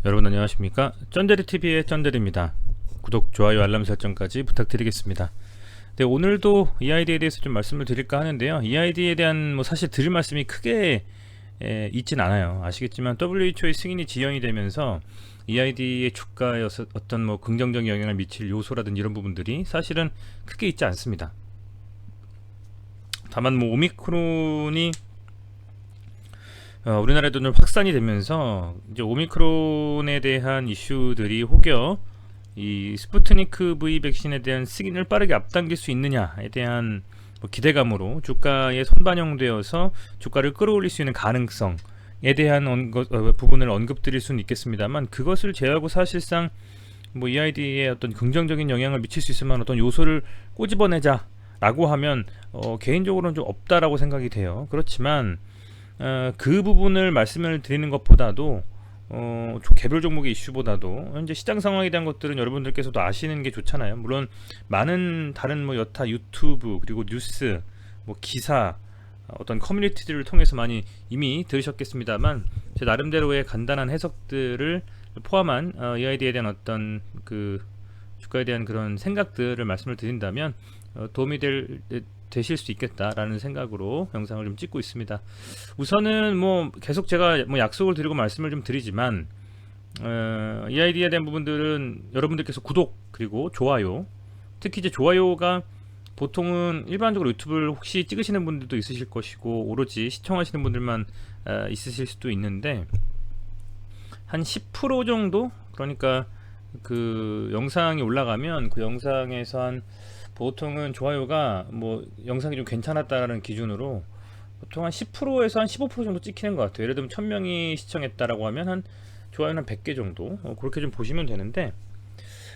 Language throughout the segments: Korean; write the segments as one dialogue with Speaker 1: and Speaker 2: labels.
Speaker 1: 여러분 안녕하십니까? 쩐데리TV의 쩐데리입니다. 구독, 좋아요, 알람 설정까지 부탁드리겠습니다. 네, 오늘도 EID에 대해서 좀 말씀을 드릴까 하는데요. EID에 대한 사실 드릴 말씀이 크게 있진 않아요. 아시겠지만 WHO의 승인이 지연이 되면서 EID의 주가에 어떤 긍정적인 영향을 미칠 요소라든지 이런 부분들이 사실은 크게 있지 않습니다. 다만 오미크론이 우리나라에도 좀 확산이 되면서 이제 오미크론에 대한 이슈들이 혹여 이 스푸트니크 V 백신에 대한 승인을 빠르게 앞당길 수 있느냐에 대한 기대감으로 주가에 선반영되어서 주가를 끌어올릴 수 있는 가능성에 대한 부분을 언급드릴 수는 있겠습니다만, 그것을 제외하고 사실상 EID에 어떤 긍정적인 영향을 미칠 수 있을 만한 어떤 요소를 꼬집어내자 라고 하면 개인적으로는 좀 없다라고 생각이 돼요. 그렇지만 그 부분을 말씀을 드리는 것보다도 개별 종목의 이슈보다도 현재 시장 상황에 대한 것들은 여러분들께서도 아시는 게 좋잖아요. 물론 많은 다른 여타 유튜브 그리고 뉴스 기사 어떤 커뮤니티들을 통해서 많이 이미 들으셨겠습니다만, 제 나름대로의 간단한 해석들을 포함한 EID에 대한 어떤 그 주가에 대한 그런 생각들을 말씀을 드린다면 도움이 되실 수 있겠다라는 생각으로 영상을 좀 찍고 있습니다. 우선은 계속 제가 약속을 드리고 말씀을 좀 드리지만, EID에 대한 부분들은 여러분들께서 구독 그리고 좋아요, 특히 이제 좋아요가 보통은 일반적으로 유튜브를 혹시 찍으시는 분들도 있으실 것이고 오로지 시청하시는 분들만 있으실 수도 있는데, 한 10% 정도, 그러니까 그 영상이 올라가면 그 영상에서 한 보통은 좋아요가 영상이 좀 괜찮았다라는 기준으로 보통 한 10%에서 한 15% 정도 찍히는 것 같아요. 예를 들면 1000명이 시청했다라고 하면 한 좋아요는 한 100개 정도, 그렇게 좀 보시면 되는데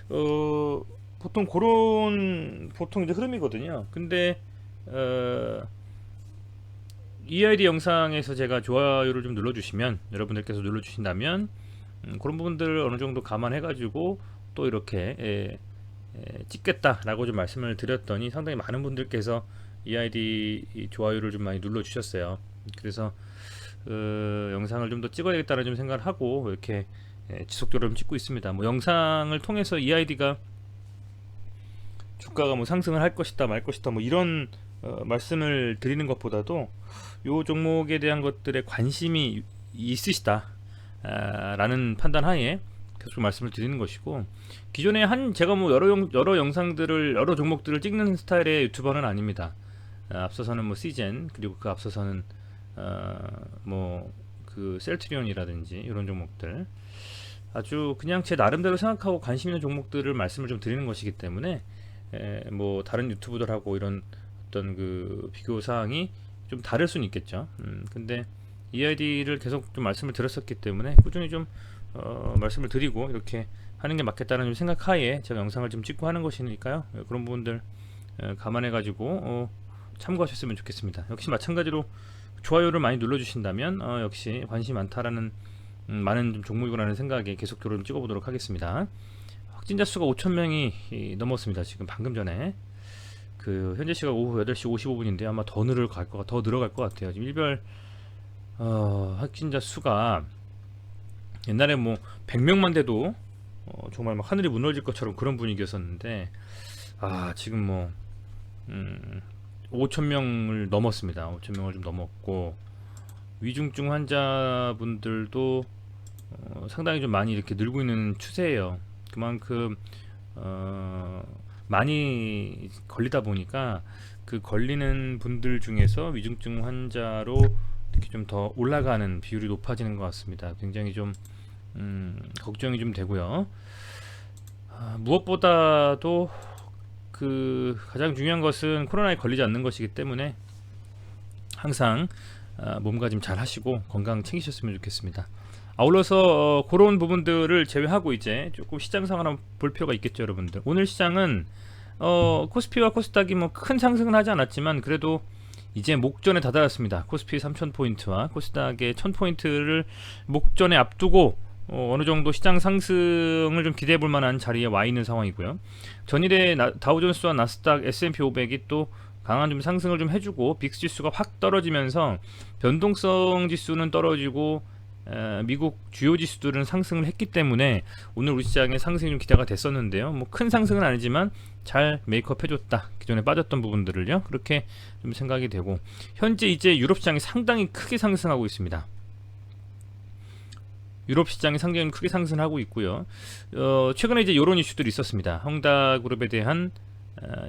Speaker 1: 보통 그런 보통 이제 흐름이거든요. 근데 EID 영상에서 제가 좋아요를 좀 눌러주시면, 여러분들께서 눌러주신다면 그런 부분들을 어느 정도 감안해가지고 또 이렇게 찍겠다라고 좀 말씀을 드렸더니 상당히 많은 분들께서 EID 좋아요를 좀 많이 눌러주셨어요. 그래서 영상을 좀 더 찍어야겠다는 좀 생각을 하고 이렇게 지속적으로 좀 찍고 있습니다. 영상을 통해서 EID가 주가가 상승을 할 것이다 말 것이다 이런 말씀을 드리는 것보다도 요 종목에 대한 것들에 관심이 있으시다 라는 판단 하에 계속 말씀을 드리는 것이고, 기존에 제가 여러 영상들을 여러 종목들을 찍는 스타일의 유튜버는 아닙니다. 앞서서는 시젠, 그리고 그 앞서서는 그 셀트리온이라든지 이런 종목들, 아주 그냥 제 나름대로 생각하고 관심 있는 종목들을 말씀을 좀 드리는 것이기 때문에 다른 유튜브들하고 이런 어떤 그 비교 사항이 좀 다를 수는 있겠죠. 근데 EID를 계속 좀 말씀을 드렸었기 때문에 꾸준히 좀 말씀을 드리고 이렇게 하는 게 맞겠다는 생각하에 제가 영상을 좀 찍고 하는 것이니까요. 그런 부분들 감안해 가지고 참고하셨으면 좋겠습니다. 역시 마찬가지로 좋아요를 많이 눌러주신다면 역시 관심이 많다라는 많은 좀 종목이라는 생각에 계속적으로 좀 찍어보도록 하겠습니다. 확진자 수가 5,000명이 넘었습니다. 지금 방금 전에 그 현재 시각 오후 8시 55분인데 아마 더 늘어갈 것 같아요. 지금 일별 확진자 수가 옛날에 100명만 돼도 정말 하늘이 무너질 것처럼 그런 분위기였었는데, 지금 5,000명을 넘었습니다. 5,000명을 좀 넘었고, 위중증 환자분들도 상당히 좀 많이 이렇게 늘고 있는 추세예요. 그만큼 많이 걸리다 보니까 그 걸리는 분들 중에서 위중증 환자로 이렇게 좀 더 올라가는 비율이 높아지는 것 같습니다. 굉장히 좀 걱정이 좀 되고요. 무엇보다도 그 가장 중요한 것은 코로나에 걸리지 않는 것이기 때문에 항상 몸가짐 잘 하시고 건강 챙기셨으면 좋겠습니다. 아울러서 그런 부분들을 제외하고 이제 조금 시장 상황을 한번 볼 필요가 있겠죠, 여러분들. 오늘 시장은 코스피와 코스닥이 큰 상승은 하지 않았지만 그래도 이제 목전에 다다랐습니다. 코스피 3000포인트와 코스닥의 1000포인트를 목전에 앞두고 어느 정도 시장 상승을 좀 기대해 볼 만한 자리에 와 있는 상황이고요. 전일에 다우존스와 나스닥, S&P 500이 또 강한 좀 상승을 좀 해주고 빅스 지수가 확 떨어지면서 변동성 지수는 떨어지고 미국 주요 지수들은 상승을 했기 때문에 오늘 우리 시장의 상승이 좀 기대가 됐었는데요. 뭐 큰 상승은 아니지만 잘 메이크업 해줬다. 기존에 빠졌던 부분들을요. 그렇게 좀 생각이 되고, 현재 이제 유럽 시장이 상당히 크게 상승하고 있습니다. 유럽 시장이 상당히 크게 상승하고 있고요. 최근에 이제 이런 이슈들이 있었습니다. 헝다그룹에 대한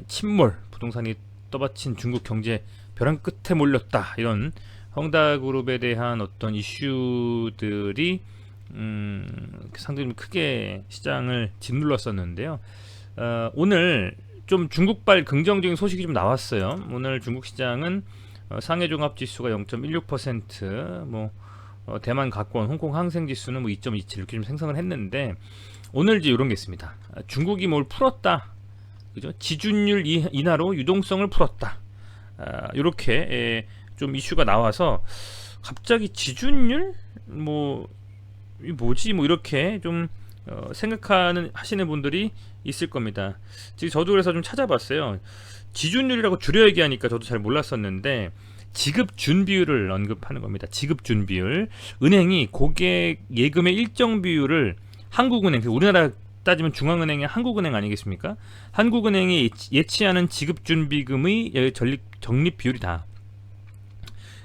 Speaker 1: 침몰, 부동산이 떠받친 중국 경제 벼랑 끝에 몰렸다, 이런 헝다그룹에 대한 어떤 이슈들이 상당히 크게 시장을 짓눌렀었는데요. 오늘 좀 중국발 긍정적인 소식이 좀 나왔어요. 오늘 중국 시장은 상해 종합 지수가 0.16%, 뭐 대만 각권, 홍콩 항생 지수는 뭐 2.27 이렇게 좀 생성을 했는데, 오늘 이제 이런 게 있습니다. 중국이 뭘 풀었다, 그죠? 지준율 인하로 유동성을 풀었다. 이렇게 좀 이슈가 나와서 갑자기 지준율 뭐 이 뭐지 뭐 이렇게 좀 하시는 분들이 있을 겁니다. 지금 저도 그래서 좀 찾아봤어요. 지준율이라고 줄여 얘기하니까 저도 잘 몰랐었는데, 지급 준비율을 언급하는 겁니다. 지급 준비율. 은행이 고객 예금의 일정 비율을, 한국은행, 우리나라 따지면 중앙은행의 한국은행 아니겠습니까? 한국은행이 예치하는 지급준비금의 적립 비율이다.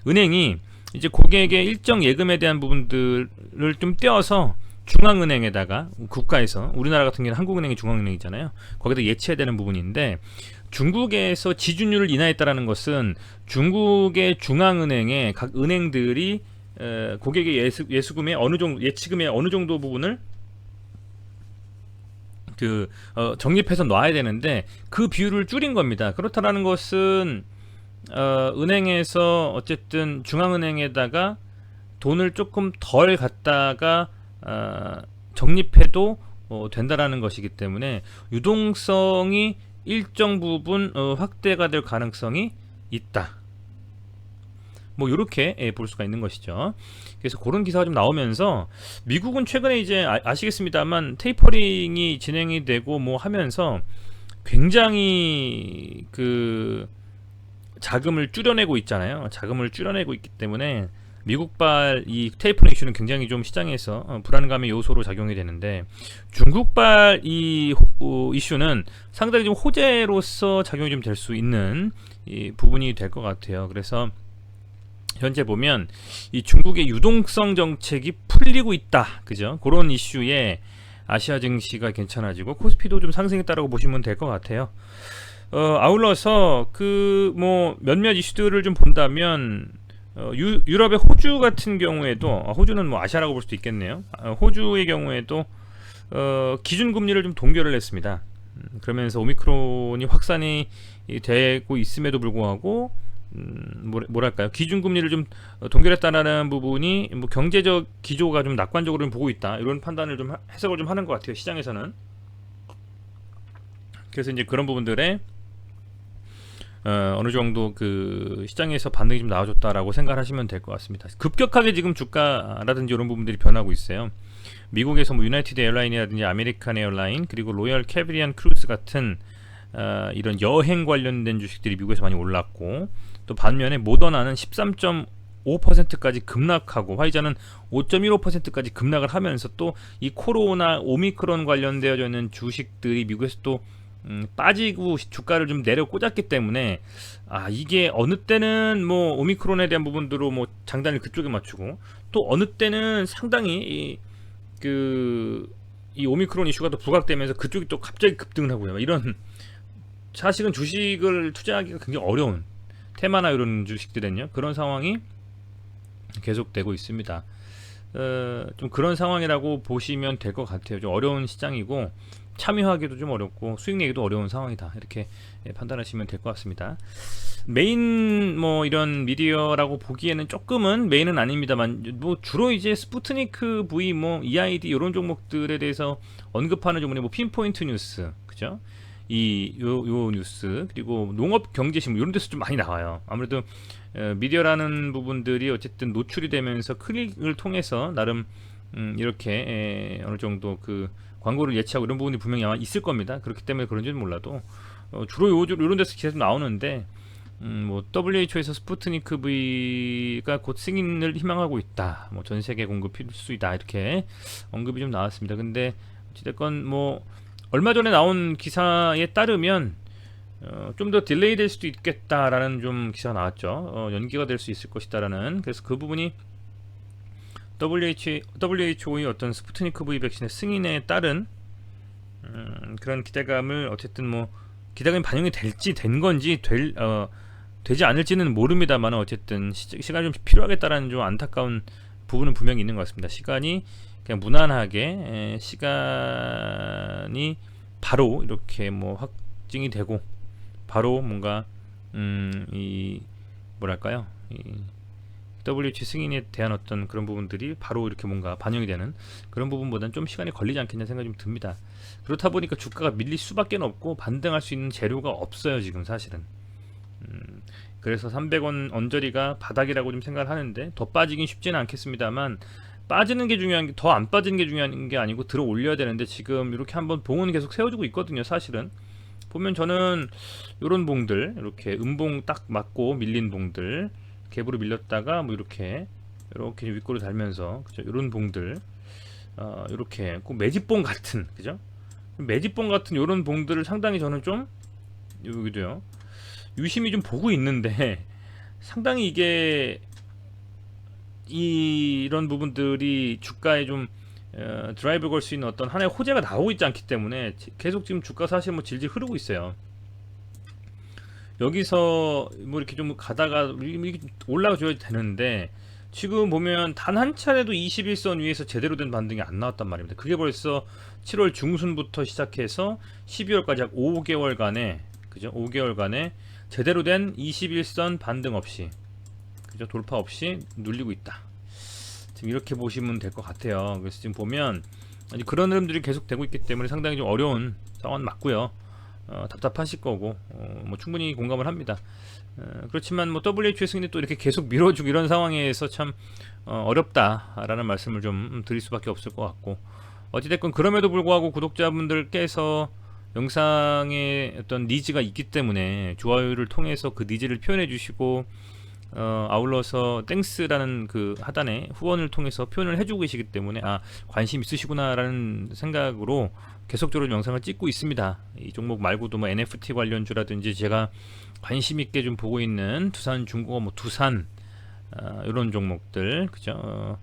Speaker 1: 은행이 이제 고객의 일정 예금에 대한 부분들을 좀 떼어서 중앙은행에다가, 국가에서, 우리나라 같은 경우는 한국은행이 중앙은행이잖아요. 거기다 예치해야 되는 부분인데, 중국에서 지준율을 인하했다라는 것은 중국의 중앙은행의 각 은행들이 고객의 예수금의 어느 정도, 예치금의 어느 정도 부분을 적립해서 놔야 되는데, 그 비율을 줄인 겁니다. 그렇다라는 것은 은행에서 어쨌든 중앙은행에다가 돈을 조금 덜 갖다가 적립해도 된다라는 것이기 때문에 유동성이 일정 부분 확대가 될 가능성이 있다. 뭐 이렇게 볼 수가 있는 것이죠. 그래서 그런 기사가 좀 나오면서, 미국은 최근에 이제 아시겠습니다만 테이퍼링이 진행이 되고 뭐 하면서 굉장히 그 자금을 줄여내고 있잖아요. 자금을 줄여내고 있기 때문에 미국발 이 테이퍼링 이슈는 굉장히 좀 시장에서 불안감의 요소로 작용이 되는데, 중국발 이 이슈는 상당히 좀 호재로서 작용이 좀 될 수 있는 이 부분이 될 것 같아요. 그래서 현재 보면 이 중국의 유동성 정책이 풀리고 있다, 그죠? 그런 이슈에 아시아 증시가 괜찮아지고 코스피도 좀 상승했다라고 보시면 될 것 같아요. 아울러서 그 뭐 몇몇 이슈들을 좀 본다면, 유럽의 호주 같은 경우에도, 호주는 뭐 아시아라고 볼 수도 있겠네요. 호주의 경우에도 기준금리를 좀 동결을 했습니다. 그러면서 오미크론이 확산이 되고 있음에도 불구하고 뭐랄까요, 기준금리를 좀 동결했다는 부분이 뭐 경제적 기조가 좀 낙관적으로 좀 보고 있다, 이런 판단을 좀 해석을 좀 하는 것 같아요, 시장에서는. 그래서 이제 그런 부분들에 어느 정도 그 시장에서 반등이 좀 나와줬다라고 생각하시면 될 것 같습니다. 급격하게 지금 주가라든지 이런 부분들이 변하고 있어요. 미국에서 뭐 유나이티드 에어라인이라든지 아메리칸 에어라인, 그리고 로열 캐리비안 크루즈 같은 이런 여행 관련된 주식들이 미국에서 많이 올랐고, 또 반면에 모더나는 13.5%까지 급락하고, 화이자는 5.15%까지 급락을 하면서, 또 이 코로나 오미크론 관련되어져 있는 주식들이 미국에서 또 빠지고 주가를 좀 내려 꽂았기 때문에, 이게 어느 때는 뭐 오미크론에 대한 부분들로 뭐 장단을 그쪽에 맞추고, 또 어느 때는 상당히 이 오미크론 이슈가 또 부각되면서 그쪽이 또 갑자기 급등을 하고요. 이런, 사실은 주식을 투자하기가 굉장히 어려운, 테마나 이런 주식들은요, 그런 상황이 계속되고 있습니다. 좀 그런 상황이라고 보시면 될 것 같아요. 좀 어려운 시장이고 참여하기도 좀 어렵고 수익 내기도 어려운 상황이다, 이렇게 판단하시면 될 것 같습니다. 메인 뭐 이런 미디어라고 보기에는 조금은 메인은 아닙니다만, 뭐 주로 이제 스푸트니크 V, 뭐 EID 이런 종목들에 대해서 언급하는 종목이 뭐 핀포인트 뉴스, 그죠? 요 뉴스, 그리고 농업 경제신문 이런 데서 좀 많이 나와요. 아무래도 미디어라는 부분들이 어쨌든 노출이 되면서 클릭을 통해서 나름 이렇게 어느 정도 그 광고를 예치하고 이런 부분이 분명히 아마 있을 겁니다. 그렇기 때문에 그런지는 몰라도 주로 요런 데서 계속 나오는데, 뭐 WHO에서 스푸트니크 V가 곧 승인을 희망하고 있다. 뭐 전 세계 공급 필수이다. 이렇게 언급이 좀 나왔습니다. 근데 어찌됐건 뭐 얼마 전에 나온 기사에 따르면 좀 더 딜레이 될 수도 있겠다라는 좀 기사가 나왔죠. 연기가 될 수 있을 것이다라는. 그래서 그 부분이 WHO의 어떤 스푸트니크 V 백신의 승인에 따른 그런 기대감을 어쨌든 뭐 기대감이 반영이 될지 된 건지 되지 않을지는 모릅니다만 어쨌든 시간이 좀 필요하겠다라는 좀 안타까운 부분은 분명히 있는 것 같습니다. 시간이 그냥 무난하게 시간이 바로 이렇게 뭐 확증이 되고 바로 뭔가 이 뭐랄까요, 이 WH 승인에 대한 어떤 그런 부분들이 바로 이렇게 뭔가 반영이 되는 그런 부분보다는 좀 시간이 걸리지 않겠냐 생각이 좀 듭니다. 그렇다 보니까 주가가 밀릴 수밖에 없고 반등할 수 있는 재료가 없어요 지금 사실은. 그래서 300원 언저리가 바닥이라고 좀 생각을 하는데 더 빠지긴 쉽지는 않겠습니다만 빠지는 게 중요한 게 더 안 빠지는 게 중요한 게 아니고 들어 올려야 되는데 지금 이렇게 한번 봉은 계속 세워주고 있거든요. 사실은 보면 저는 요런 봉들 이렇게 음봉 딱 맞고 밀린 봉들 갭으로 밀렸다가 뭐 이렇게 윗꼬리 달면서 그죠? 이런 봉들 이렇게 꼭 매집봉 같은 그죠? 매집봉 같은 이런 봉들을 상당히 저는 좀 여기도요 유심히 좀 보고 있는데 상당히 이게 이런 부분들이 주가에 좀 드라이브 걸 수 있는 어떤 하나의 호재가 나오고 있지 않기 때문에 계속 지금 주가 사실 뭐 질질 흐르고 있어요. 여기서 뭐 이렇게 좀 가다가 올라가 줘야 되는데 지금 보면 단 한 차례도 21선 위에서 제대로 된 반등이 안 나왔단 말입니다. 그게 벌써 7월 중순부터 시작해서 12월까지 약 5개월간에 그죠? 5개월간에 제대로 된 21선 반등 없이 그죠? 돌파 없이 눌리고 있다. 지금 이렇게 보시면 될 것 같아요. 그래서 지금 보면 그런 흐름들이 계속 되고 있기 때문에 상당히 좀 어려운 상황 맞고요. 답답하실 거고 뭐 충분히 공감을 합니다. 그렇지만 뭐 WHO의 승인이 또 이렇게 계속 밀어주고 이런 상황에서 참 어렵다라는 말씀을 좀 드릴 수밖에 없을 것 같고 어찌됐건 그럼에도 불구하고 구독자분들께서 영상에 어떤 니즈가 있기 때문에 좋아요를 통해서 그 니즈를 표현해 주시고 아울러서 땡스라는 그 하단에 후원을 통해서 표현을 해주고 계시기 때문에 관심 있으시구나 라는 생각으로 계속적으로 영상을 찍고 있습니다. 이 종목 말고도 뭐 NFT 관련주라든지 제가 관심 있게 좀 보고 있는 두산중공업, 뭐 두산 이런 종목들 그죠?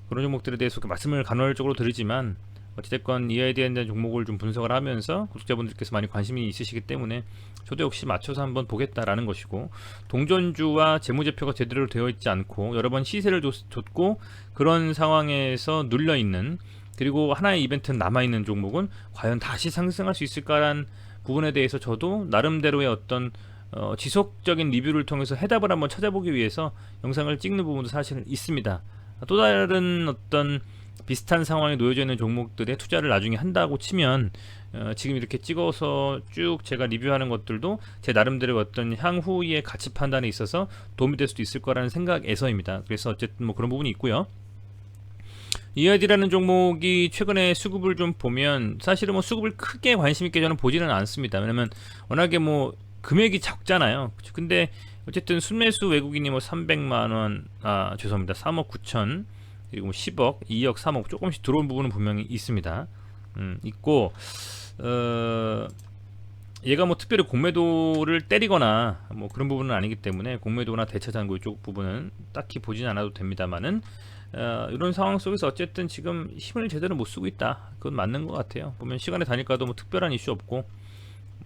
Speaker 1: 그런 종목들에 대해서 말씀을 간헐적으로 드리지만 어찌됐건 이에 대한 종목을 좀 분석을 하면서 구독자분들께서 많이 관심이 있으시기 때문에 저도 역시 맞춰서 한번 보겠다라는 것이고 동전주와 재무제표가 제대로 되어 있지 않고 여러 번 시세를 줬고 그런 상황에서 눌려있는 그리고 하나의 이벤트는 남아있는 종목은 과연 다시 상승할 수 있을까라는 부분에 대해서 저도 나름대로의 어떤 지속적인 리뷰를 통해서 해답을 한번 찾아보기 위해서 영상을 찍는 부분도 사실은 있습니다. 또 다른 어떤 비슷한 상황에 놓여져 있는 종목들에 투자를 나중에 한다고 치면 지금 이렇게 찍어서 쭉 제가 리뷰하는 것들도 제 나름대로 어떤 향후의 가치 판단에 있어서 도움이 될 수도 있을 거라는 생각에서입니다. 그래서 어쨌든 뭐 그런 부분이 있고요. EID라는 종목이 최근에 수급을 좀 보면 사실은 뭐 수급을 크게 관심 있게 저는 보지는 않습니다. 왜냐면 워낙에 뭐 금액이 작잖아요. 근데 어쨌든 순매수 외국인이 뭐 300만원 죄송합니다 3억 9천 그리고 뭐 10억 2억 3억 조금씩 들어온 부분은 분명히 있습니다. 있고 얘가 뭐 특별히 공매도를 때리거나 뭐 그런 부분은 아니기 때문에 공매도나 대차장고 이쪽 부분은 딱히 보진 않아도 됩니다만은 이런 상황 속에서 어쨌든 지금 힘을 제대로 못 쓰고 있다. 그건 맞는 것 같아요. 보면 시간의 단위가도 뭐 특별한 이슈 없고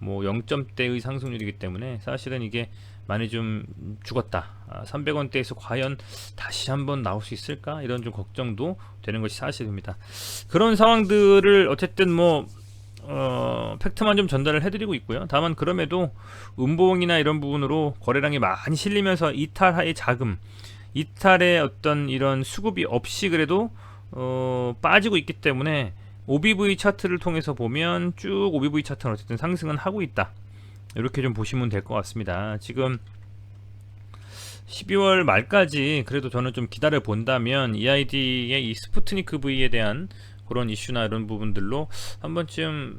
Speaker 1: 뭐 0점대의 상승률이기 때문에 사실은 이게 많이 좀 죽었다. 300원대에서 과연 다시 한번 나올 수 있을까? 이런 좀 걱정도 되는 것이 사실입니다. 그런 상황들을 어쨌든 뭐 팩트만 좀 전달을 해드리고 있고요. 다만 그럼에도 음봉이나 이런 부분으로 거래량이 많이 실리면서 이탈하의 자금, 이탈의 어떤 이런 수급이 없이 그래도 빠지고 있기 때문에 OBV 차트를 통해서 보면 쭉 OBV 차트는 어쨌든 상승은 하고 있다. 이렇게 좀 보시면 될 것 같습니다. 지금 12월 말까지 그래도 저는 좀 기다려 본다면 EID의 이 스푸트니크 V에 대한 그런 이슈나 이런 부분들로 한 번쯤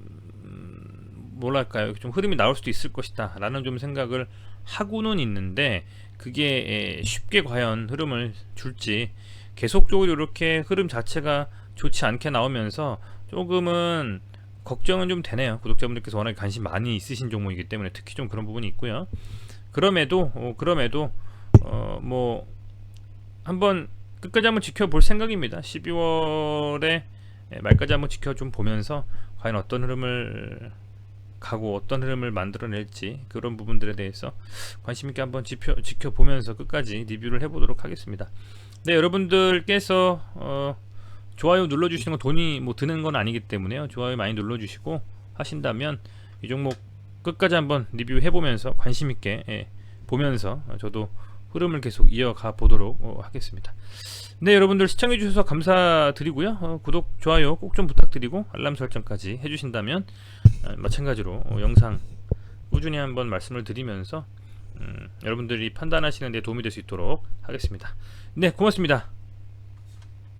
Speaker 1: 뭐랄까요 좀 흐름이 나올 수도 있을 것이다 라는 좀 생각을 하고는 있는데 그게 쉽게 과연 흐름을 줄지, 계속적으로 이렇게 흐름 자체가 좋지 않게 나오면서 조금은 걱정은 좀 되네요. 구독자분들께서 워낙에 관심 많이 있으신 종목이기 때문에 특히 좀 그런 부분이 있고요. 그럼에도 뭐 한번 끝까지 한번 지켜볼 생각입니다. 12월에 말까지 한번 지켜 좀 보면서 과연 어떤 흐름을 가고 어떤 흐름을 만들어낼지, 그런 부분들에 대해서 관심 있게 한번 지켜보면서 끝까지 리뷰를 해보도록 하겠습니다. 네, 여러분들께서 좋아요 눌러주시는 건 돈이 뭐 드는 건 아니기 때문에요. 좋아요 많이 눌러주시고 하신다면 이 종목 끝까지 한번 리뷰해보면서 관심 있게 보면서 저도 흐름을 계속 이어가 보도록 하겠습니다. 네, 여러분들 시청해 주셔서 감사드리고요. 구독, 좋아요 꼭 좀 부탁드리고 알람 설정까지 해주신다면 마찬가지로 영상 꾸준히 한번 말씀을 드리면서 여러분들이 판단하시는 데 도움이 될 수 있도록 하겠습니다. 네, 고맙습니다.